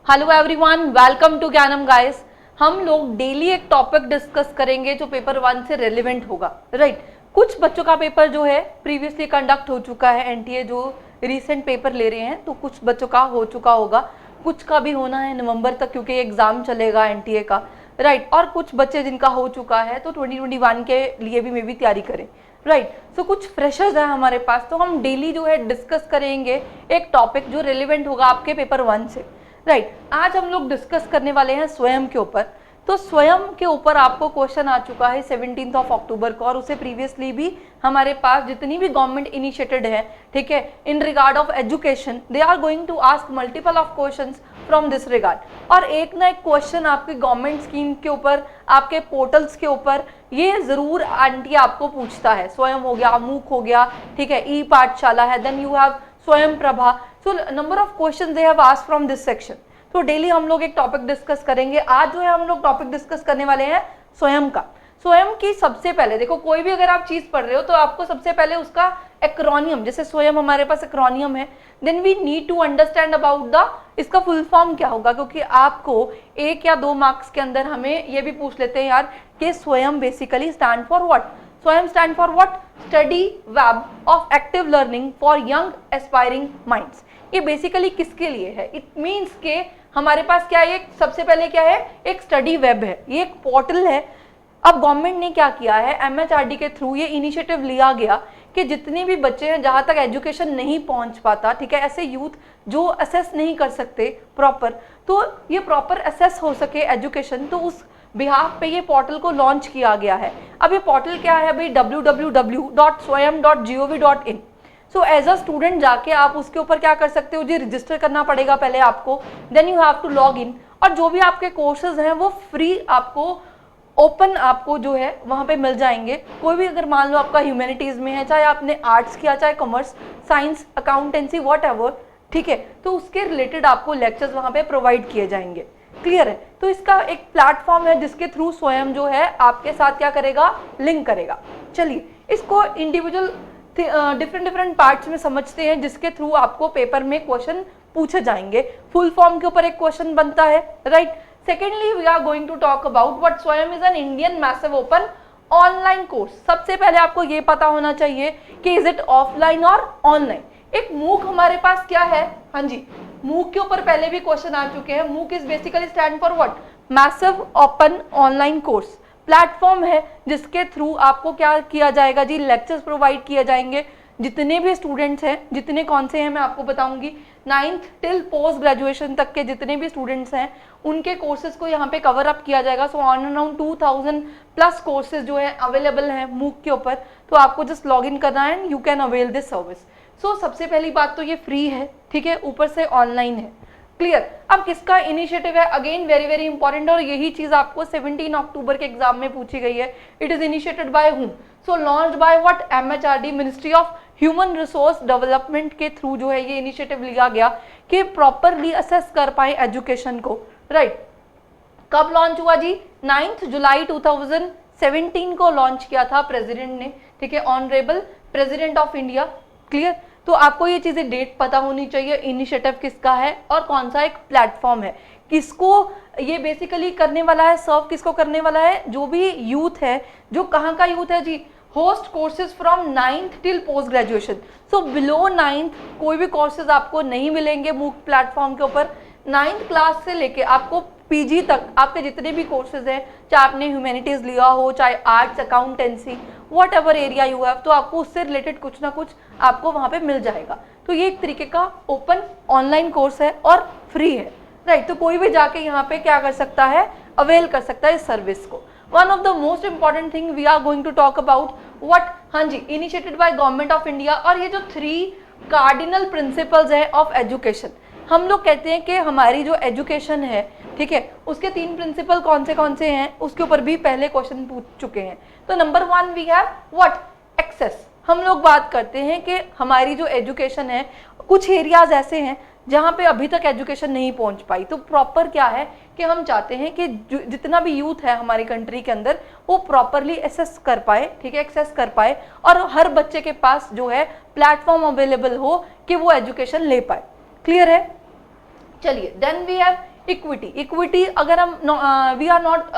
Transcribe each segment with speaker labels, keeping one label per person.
Speaker 1: Hello everyone, welcome to ज्ञानम guys. हम लोग डेली एक टॉपिक डिस्कस करेंगे जो पेपर 1 से रेलिवेंट होगा, राइट। कुछ बच्चों का पेपर जो है प्रीवियसली कंडक्ट हो चुका है, एनटीए जो रीसेंट पेपर ले रहे हैं, तो कुछ बच्चों का हो चुका होगा, कुछ का भी होना है नवंबर तक क्योंकि एग्जाम चलेगा एनटीए का, राइट। और कुछ बच्चे जिनका हो चुका है तो 2021 के लिए भी मे भी तैयारी करें, राइट। सो कुछ फ्रेशर्स हैं हमारे पास, तो हम डेली जो है डिस्कस करेंगे एक टॉपिक जो रिलेवेंट होगा आपके पेपर 1 से, राइट। आज हम लोग डिस्कस करने वाले हैं स्वयं के ऊपर। तो स्वयं के ऊपर आपको क्वेश्चन आ चुका है 17 अक्टूबर को, और उसे प्रीवियसली भी हमारे पास जितनी भी गवर्नमेंट इनिशिएटेड है, ठीक है, in regard of education, they are going to ask multiple of questions from this regard. और एक ना एक क्वेश्चन आपकी गवर्नमेंट स्कीम के ऊपर, आपके पोर्टल्स के ऊपर ये जरूर आंटी आपको पूछता है। स्वयं हो गया, मूक हो गया, ठीक है, ई पाठशाला है, देन यू हैव स्वयं Prabha. So number of question they have asked from this section. तो डेली हम लोग एक टॉपिक डिस्कस करेंगे। आज जो है हम लोग टॉपिक डिस्कस करने वाले हैं स्वयं का। स्वयं की सबसे पहले देखो, कोई भी अगर आप चीज पढ़ रहे हो तो आपको सबसे पहले उसका एक्रोनियम, जैसे स्वयं हमारे पास एक्रोनियम है, then we need to understand about the इसका फुल फॉर्म क्या होगा, क्योंकि आपको 1 या 2 मार्क्स के अंदर हमें ये भी पूछ लेते हैं यार कि स्वयं बेसिकली स्टैंड फॉर व्हाट। स्वयं stand for what? Study web of active learning for young aspiring minds. ये बेसिकली किसके लिए है? इट मीन्स के हमारे पास क्या है, सबसे पहले क्या है, एक स्टडी वेब है, ये एक पोर्टल है। अब गवर्नमेंट ने क्या किया है, एमएचआरडी के थ्रू ये इनिशिएटिव लिया गया कि जितने भी बच्चे हैं जहां तक एजुकेशन नहीं पहुंच पाता, ठीक है, ऐसे यूथ जो असेस नहीं कर सकते प्रॉपर, तो ये प्रॉपर असेस हो सके एजुकेशन, तो उस बिहाफ पे ये पोर्टल को लॉन्च किया गया है। अब ये पोर्टल क्या है भाई? www.swayam.gov.in। So as a student जाके आप उसके ऊपर क्या कर सकते हो जी, रजिस्टर करना पड़ेगा पहले आपको, then you have to log in, और जो भी आपके कोर्सेज हैं वो फ्री आपको ओपन आपको जो है वहाँ पे मिल जाएंगे। कोई भी अगर मान लो आपका ह्यूमैनिटीज़ में है, चाहे आपने आर्ट्स किया, चाहे commerce, science, accountancy, what ever, ठीक है, तो उसके रिलेटेड आपको लेक्चर्स वहाँ पे प्रोवाइड किए जाएंगे। क्लियर है? तो इसका एक प्लेटफॉर्म है जिसके थ्रू स्वयं जो है आपके साथ क्या करेगा, लिंक करेगा। चलिए इसको इंडिविजुअल डिफरेंट पार्ट्स में समझते हैं, जिसके थ्रू आपको पेपर में क्वेश्चन पूछे जाएंगे। फुल फॉर्म के ऊपर एक क्वेश्चन बनता है, right. Secondly we are going to talk about what Swayam is an Indian massive open online course. सबसे पहले आपको ये पता होना चाहिए कि इज इट ऑफलाइन और ऑनलाइन। एक मूक हमारे पास क्या है, हाँ जी, मूक के ऊपर पहले भी क्वेश्चन आ चुके हैं। मूक is basically stand for what? Massive open online course. Platform है जिसके थ्रू आपको क्या किया जाएगा जी, लेक्चर्स प्रोवाइड किए जाएंगे। जितने भी स्टूडेंट्स हैं, जितने कौन से हैं मैं आपको बताऊंगी, 9th टिल पोस्ट ग्रेजुएशन तक के जितने भी स्टूडेंट्स हैं उनके कोर्सेज को यहाँ पे कवर अप किया जाएगा। So on around 2000 plus courses जो है अवेलेबल हैं मूक के ऊपर, तो आपको जस्ट लॉग इन करना है and you can avail this service. सो सबसे पहली बात तो ये फ्री है, ठीक है, ऊपर से ऑनलाइन है। क्लियर? अब किसका इनिशिएटिव है? अगेन वेरी वेरी इंपॉर्टेंट, और यही चीज आपको 17 अक्टूबर के एग्जाम में पूछी गई है। It is initiated by whom? So launched by what? MHRD, ministry of human resource development के थ्रू जो है ये इनिशिएटिव लिया गया कि प्रॉपरली असेस कर पाए एजुकेशन को, राइट। कब लॉन्च हुआ जी? 9 जुलाई 2017 को लॉन्च किया था प्रेसिडेंट ने, ठीक है, honourable president of India. Clear? तो आपको ये चीजें डेट पता होनी चाहिए, इनिशिएटिव किसका है और कौन सा एक प्लेटफॉर्म है, किसको ये बेसिकली करने वाला है, सर्व किसको करने वाला है? जो भी यूथ है, जो कहाँ का यूथ है जी, host courses from 9th till post graduation. So below 9th कोई भी कोर्सेज आपको नहीं मिलेंगे मूक प्लेटफॉर्म के ऊपर। 9th क्लास से लेके आपको पीजी तक आपके जितने भी कोर्सेज हैं, चाहे आपने ह्यूमैनिटीज लिया हो, चाहे arts, accountancy, what ever area you have, तो आपको उससे रिलेटेड कुछ ना कुछ आपको वहाँ पे मिल जाएगा। तो ये एक तरीके का ओपन ऑनलाइन कोर्स है और फ्री है, राइट। तो कोई भी जाके यहाँ पे क्या कर सकता है, अवेल कर सकता है इस सर्विस को। One of the most important thing we are going to talk about what, हाँ जी, initiated by government of India. और ये जो 3 कार्डिनल प्रिंसिपल्स है ऑफ एजुकेशन, हम लोग कहते हैं कि हमारी जो एजुकेशन है, ठीक है, उसके 3 प्रिंसिपल कौन से हैं, उसके ऊपर भी पहले क्वेश्चन पूछ चुके हैं। तो number 1 we have what? Access. हम लोग बात करते हैं कि हमारी जो एजुकेशन है, कुछ एरियाज ऐसे हैं जहाँ पे अभी तक एजुकेशन नहीं पहुँच पाई, तो प्रॉपर क्या है कि हम चाहते हैं कि जितना भी यूथ है हमारी कंट्री के अंदर वो प्रॉपरली एसेस कर पाए, ठीक है, एक्सेस कर पाए, और हर बच्चे के पास जो है प्लेटफॉर्म अवेलेबल हो कि वो एजुकेशन ले पाए। क्लियर है? चलिए, देन वी हैव इक्विटी अगर हम we are not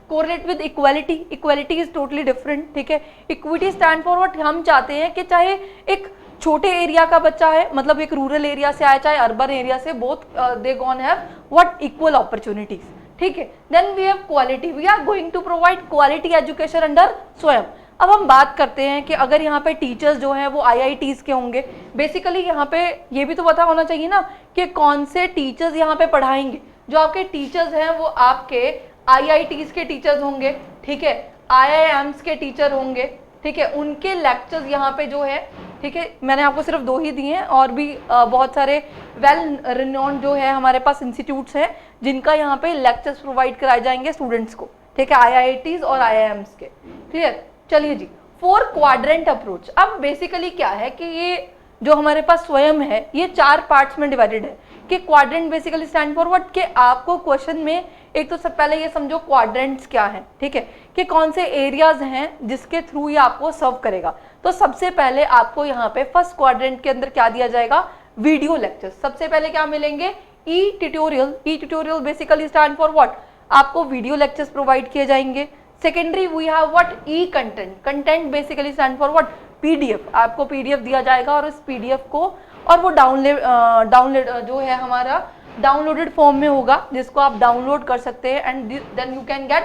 Speaker 1: correlate with equality, equality is totally different, ठीक है। इक्विटी स्टैंड फॉर व्हाट, हम चाहते हैं कि चाहे एक छोटे एरिया का बच्चा है, मतलब एक रूरल एरिया से आया, चाहे अर्बन एरिया से, both they gonna have what equal opportunities, ठीक है। Then we have quality, we are going to provide quality education under स्वयं। अब हम बात करते हैं कि अगर यहाँ पे टीचर्स जो हैं वो IITs के होंगे, बेसिकली यहाँ पे ये भी तो पता होना चाहिए ना कि कौन से टीचर्स यहाँ पे पढ़ाएंगे। जो आपके टीचर्स हैं वो आपके IITs के टीचर्स होंगे, ठीक है, IIMs के टीचर होंगे, ठीक है, उनके लेक्चर्स यहाँ पे जो है, ठीक है, मैंने आपको सिर्फ 2 ही दिए हैं, और भी बहुत सारे वेल रिनोन्ड जो है हमारे पास इंस्टीट्यूट्स हैं जिनका यहाँ पे लेक्चर्स प्रोवाइड कराए जाएंगे स्टूडेंट्स को, ठीक है, IITs और IIMs के, क्लियर। चलिए जी, 4 क्वाड्रेंट अप्रोच। अब बेसिकली क्या है कि ये जो हमारे पास स्वयं है ये 4 पार्ट्स में डिवाइडेड है। कि quadrant basically stand for what, कि आपको क्वेश्चन में एक तो सब पहले ये समझो क्वाड्रेंट्स क्या है, ठीक है, कि कौन से एरियाज हैं जिसके थ्रू ये आपको सर्व करेगा। तो सबसे पहले आपको यहाँ पे फर्स्ट क्वाड्रेंट के अंदर क्या दिया जाएगा, वीडियो लेक्चर्स। सबसे पहले क्या मिलेंगे, e tutorial basically stand for what, आपको वीडियो लेक्चर्स प्रोवाइड किए जाएंगे। Secondary we have what, e content basically stand for what, PDF, आपको PDF दिया जाएगा और इस PDF को, और वो डाउनलोड जो है हमारा डाउनलोडेड फॉर्म में होगा जिसको आप डाउनलोड कर सकते हैं, and then you can get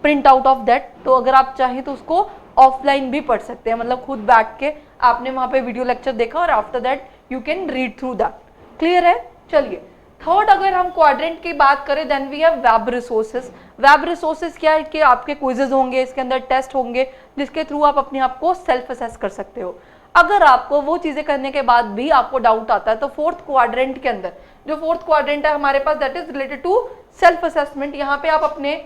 Speaker 1: print out of that. तो अगर आप चाहें तो उसको ऑफलाइन भी पढ़ सकते हैं, मतलब खुद बैठ के आपने वहाँ पे वीडियो लेक्चर देखा और after that you can read through that, clear है। चलिए थर्ड, अगर हम क्वाड्रेंट की बात करें, then we have web resources. Web resources क्या है कि आपके क्विजेज होंगे, इसके अंदर टेस्ट होंगे जिसके थ्रू आप अपने आप को सेल्फ असेस कर सकते हो। अगर आपको वो चीजें करने के बाद भी आपको डाउट आता है तो फोर्थ क्वाड्रेंट के अंदर, जो फोर्थ क्वाड्रेंट है हमारे पास, that is related to self assessment. यहाँ पे आप अपने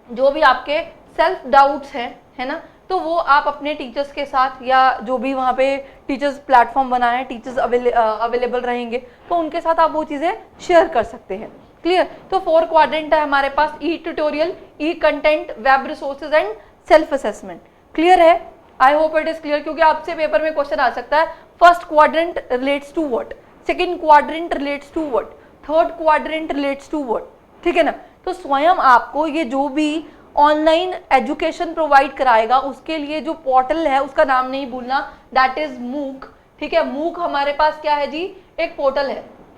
Speaker 1: जो भी आपके सेल्फ डाउट्स हैं, है ना, तो वो आप अपने टीचर्स के साथ, या जो भी वहाँ पे टीचर्स प्लेटफॉर्म बनाए हैं, टीचर्स अवेलेबल रहेंगे, तो उनके साथ आप वो चीज़ें शेयर कर सकते हैं, क्लियर। तो 4 क्वाड्रेंट है हमारे पास, e tutorial, e content, web resources and self assessment, clear है। I hope it is clear, क्योंकि आपसे पेपर में क्वेश्चन आ सकता है, first quadrant relates to what, second quadrant relates to what, third quadrant relates to what, ठीक है ना। तो स्वयं आपको ये जो भी ऑनलाइन एजुकेशन प्रोवाइड कराएगा उसके लिए जो पोर्टल है उसका नाम नहीं भूलना, दैट इज मूक, ठीक है। मूक हमारे पास क्या है जी, एक पोर्टल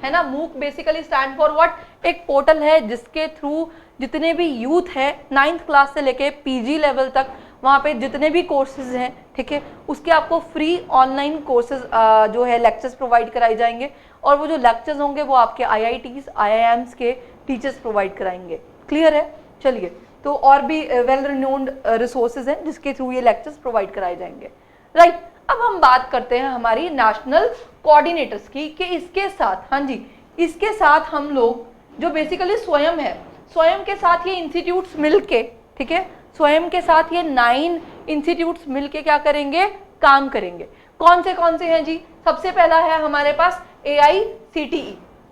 Speaker 1: है ना। मूक बेसिकली स्टैंड फॉर व्हाट, एक पोर्टल है जिसके थ्रू जितने भी यूथ है 9th क्लास से लेके PG लेवल तक, वहाँ पे जितने भी कोर्सेज हैं, ठीक है, उसके आपको फ्री ऑनलाइन कोर्सेज जो है लेक्चर्स प्रोवाइड कराए जाएंगे, और वो जो लेक्चर्स होंगे वो आपके IITs IIMs के टीचर्स प्रोवाइड कराएंगे, क्लियर है। चलिए, तो और भी वेल रिनोन्ड रिसोर्सेज हैं जिसके थ्रू ये लेक्चर्स प्रोवाइड कराए जाएंगे, राइट। अब हम बात करते हैं हमारी नेशनल कोऑर्डिनेटर्स की, कि इसके साथ, हाँ जी, इसके साथ हम लोग जो बेसिकली स्वयं है, स्वयं के साथ ये इंस्टीट्यूट्स मिलके, ठीक है, स्वयं के साथ ये 9 इंस्टीट्यूट्स मिलके क्या करेंगे, काम करेंगे। कौन से हैं जी, सबसे पहला है हमारे पास AICTE,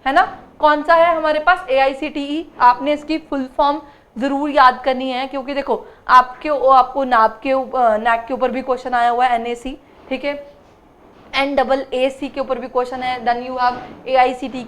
Speaker 1: है ना। कौन सा है हमारे पास, AICTE। आपने इसकी फुल फॉर्म जरूर याद करनी है, क्योंकि देखो आपको NAC के ऊपर भी क्वेश्चन आया हुआ है, NAC, ठीक है, NAAC के ऊपर भी क्वेश्चन है, देन यू हैव AICTE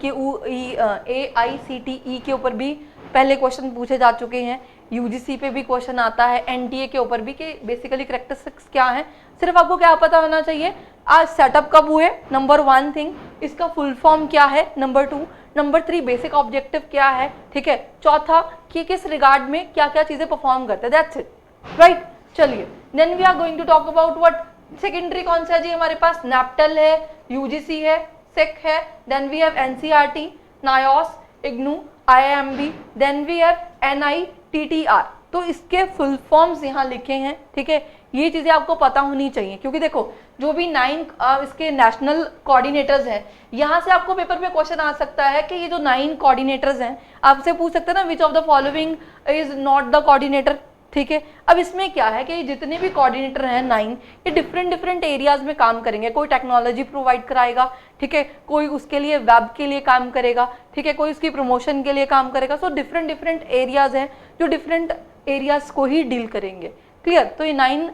Speaker 1: के ऊपर भी पहले क्वेश्चन पूछे जा चुके हैं, UGC पे भी क्वेश्चन आता है, NTA के ऊपर भी, कि बेसिकली कैरेक्टरिस्टिक्स क्या है। सिर्फ आपको क्या पता होना चाहिए, आज सेटअप कब हुए, नंबर 1 थिंग, इसका फुल फॉर्म क्या है, नंबर 2, नंबर 3 बेसिक ऑब्जेक्टिव क्या है, ठीक है, चौथा कि किस रिगार्ड में क्या क्या चीजें परफॉर्म करते हैं, दैट्स इट, राइट। चलिए, then we are going to talk about what, secondary कौन सा है जी हमारे पास, NAPTEL है, UGC है, SEC है, then we have NCERT, NIOS, IGNOU, IIMB, then we have NITTR। तो इसके फुल फॉर्म्स यहाँ लिखे हैं, ठीक है, ये चीजें आपको पता होनी चाहिए, क्योंकि देखो जो भी 9 इसके नेशनल कोऑर्डिनेटर्स हैं, यहाँ से आपको पेपर में क्वेश्चन आ सकता है कि ये जो 9 कोऑर्डिनेटर्स हैं, आपसे पूछ सकते हैं ना, which of the following is not the coordinator, ठीक है। अब इसमें क्या है कि जितने भी कोऑर्डिनेटर हैं 9, ये डिफरेंट एरियाज में काम करेंगे। कोई टेक्नोलॉजी प्रोवाइड कराएगा, ठीक है, कोई उसके लिए वेब के लिए काम करेगा, ठीक है, कोई उसकी प्रमोशन के लिए काम करेगा। सो डिफरेंट एरियाज हैं जो डिफरेंट एरियाज को ही डील करेंगे, क्लियर। तो ये 9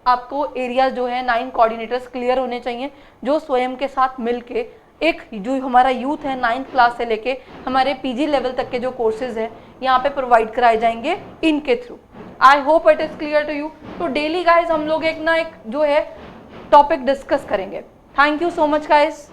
Speaker 1: आपको एरियाज जो है, 9 कोऑर्डिनेटर्स क्लियर होने चाहिए, जो स्वयं के साथ मिलके एक जो हमारा यूथ है 9th क्लास से लेके हमारे पीजी लेवल तक के जो कोर्सेज है यहाँ पे प्रोवाइड कराए जाएंगे इनके थ्रू। I hope it is clear to you. तो डेली गाइज हम लोग एक जो है टॉपिक डिस्कस करेंगे। Thank you so much guys.